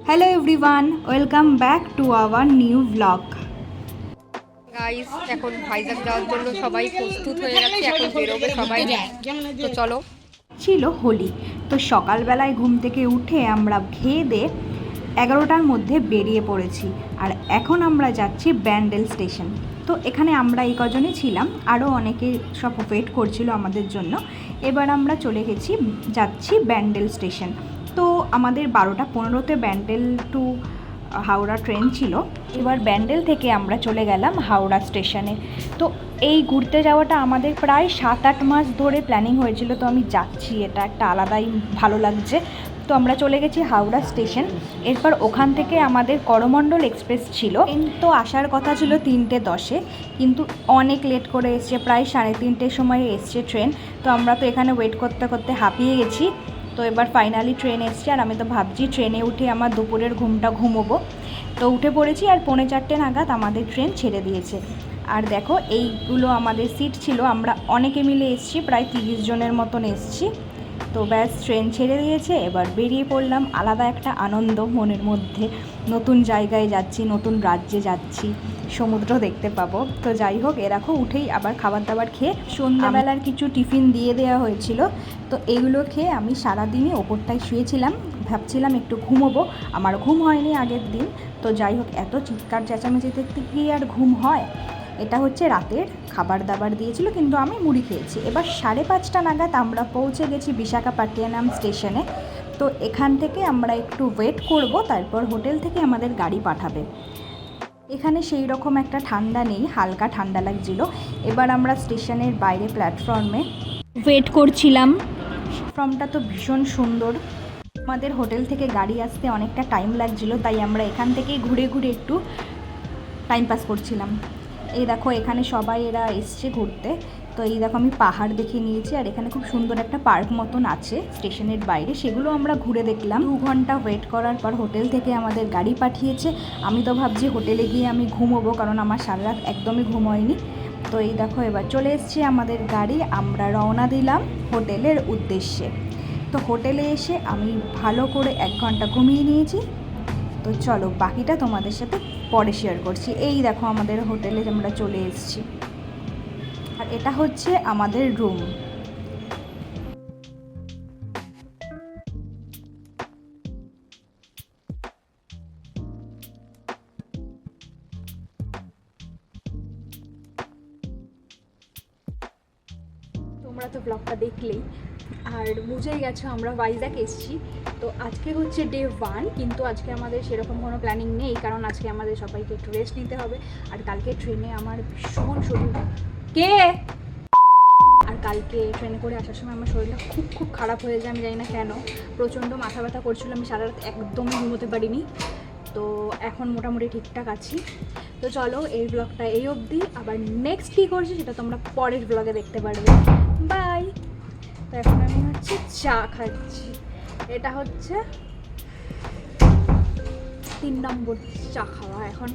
Hello everyone, welcome back to our new blog. Guys, এখন ভাইজাগ যাওয়ার জন্য সবাই প্রস্তুত হয়ে গেছে। এখন বেরোবে সবাই, তো চলো। ছিল হোলি, তো সকালবেলায় ঘুম থেকে উঠে আমরা খেয়ে দিয়ে 11টার মধ্যে বেরিয়ে পড়েছি। আর এখন আমরা যাচ্ছি ব্যান্ডেল স্টেশন। তো এখানে আমরা এই কজনই ছিলাম, আরও অনেকে সব ওয়েট করছিল আমাদের জন্য। এবার আমরা চলে যাচ্ছি ব্যান্ডেল স্টেশন। তো আমাদের 12টা 15তে ব্যান্ডেল টু হাওড়া ট্রেন ছিল। এবার ব্যান্ডেল থেকে আমরা চলে গেলাম হাওড়া স্টেশনে। তো এই ঘুরতে যাওয়াটা আমাদের প্রায় 7-8 মাস ধরে প্ল্যানিং হয়েছিল। তো আমি যাচ্ছি, এটা একটা আলাদাই ভালো লাগছে। তো আমরা চলে গেছি হাওড়া স্টেশন। এরপর ওখান থেকে আমাদের করমণ্ডল এক্সপ্রেস ছিল। ট্রেন তো আসার কথা ছিল 3:10-এ, কিন্তু অনেক লেট করে এসছে, প্রায় 3:30-র সময় এসছে ট্রেন। তো আমরা তো এখানে ওয়েট করতে করতে হাঁপিয়ে গেছি। তো এবার ফাইনালি ট্রেন এসছে, আর আমি তো ভাবছি ট্রেনে উঠে আমার দুপুরের ঘুমটা ঘুমোবো। তো উঠে পড়েছি, আর 3:45 নাগাদ আমাদের ট্রেন ছেড়ে দিয়েছে। আর দেখো, এইগুলো আমাদের সিট ছিল, আমরা অনেকে মিলে এসছি, প্রায় 30 জনের মতন এসছি। তো ব্যাস, ট্রেন ছেড়ে দিয়েছে, এবার বেরিয়ে পড়লাম। আলাদা একটা আনন্দ মনের মধ্যে, নতুন জায়গায় যাচ্ছি, নতুন রাজ্যে যাচ্ছি, সমুদ্র দেখতে পাবো। তো যাই হোক, এরকম উঠেই আবার খাবার দাবার খেয়ে সন্ধ্যাবেলার কিছু টিফিন দিয়ে দেওয়া হয়েছিল। তো এগুলো খেয়ে আমি সারাদিনই ওপরটায় শুয়েছিলাম, ভাবছিলাম একটু ঘুমোবো। আমার ঘুম হয়নি আগের দিন। তো যাই হোক, এত চিৎকার চেঁচামেচি দেখতে কি আর ঘুম হয়। এটা হচ্ছে রাতের খাবার দাবার দিয়েছিল, কিন্তু আমি মুড়ি খেয়েছি। এবার 5:30 নাগাদ আমরা পৌঁছে গেছি বিশাখাপত্তনম স্টেশনে। তো এখান থেকে আমরা একটু ওয়েট করব, তারপর হোটেল থেকে আমাদের গাড়ি পাঠাবে। এখানে সেই রকম একটা ঠান্ডা নেই, হালকা ঠান্ডা লাগছিল। এবার আমরা স্টেশনের বাইরে প্ল্যাটফর্মে ওয়েট করছিলাম। প্ল্যাটফর্মটা তো ভীষণ সুন্দর। আমাদের হোটেল থেকে গাড়ি আসতে অনেকটা টাইম লাগছিল, তাই আমরা এখান থেকেই ঘুরে ঘুরে একটু টাইম পাস করছিলাম। এই দেখো, এখানে সবাই এরা এসছে ঘুরতে। তো এই দেখো, আমি পাহাড় দেখে নিয়েছি, আর এখানে খুব সুন্দর একটা পার্ক মতন আছে স্টেশনের বাইরে, সেগুলো আমরা ঘুরে দেখলাম। 2 ঘন্টা ওয়েট করার পর হোটেল থেকে আমাদের গাড়ি পাঠিয়েছে। আমি তো ভাবছি হোটেলে গিয়ে আমি ঘুমোবো, কারণ আমার সারা রাত একদমই ঘুম হয়নি। তো এই দেখো, এবার চলে এসছে আমাদের গাড়ি, আমরা রওনা দিলাম হোটেলের উদ্দেশ্যে। তো হোটেলে এসে আমি ভালো করে 1 ঘন্টা ঘুমিয়ে নিয়েছি। তো চলো, বাকিটা তোমাদের সাথে পরে শেয়ার করছি। এই দেখো, আমাদের হোটেলে আমরা চলে এসেছি, আর এটা হচ্ছে আমাদের রুম। তোমরা তো ব্লগটা দেখলেই, আর বুঝেই গেছো আমরা ভাইজ্যাগ এসেছি। তো আজকে হচ্ছে ডে 1, কিন্তু আজকে আমাদের সেরকম কোনো প্ল্যানিং নেই, কারণ আজকে আমাদের সবাইকে একটু রেস্ট নিতে হবে। আর কালকে ট্রেনে আমার ভীষণ শরীর আর কালকে ট্রেনে করে আসার সময় আমার শরীরটা খুব খারাপ হয়ে যায়। আমি জানি না কেন, প্রচণ্ড মাথা ব্যথা করছিল, আমি সারা রাত একদমই ঘুমোতে পারিনি। তো এখন মোটামুটি ঠিকঠাক আছি। তো চলো, এই ব্লগটা এই অবধি। আবার নেক্সট কী করছি সেটা তোমরা পরের ব্লগে দেখতে পারবে। বাই। তো এখন আমি হচ্ছে চা খাচ্ছি। এটা হচ্ছে 3 নম্বর চা খাওয়া এখন।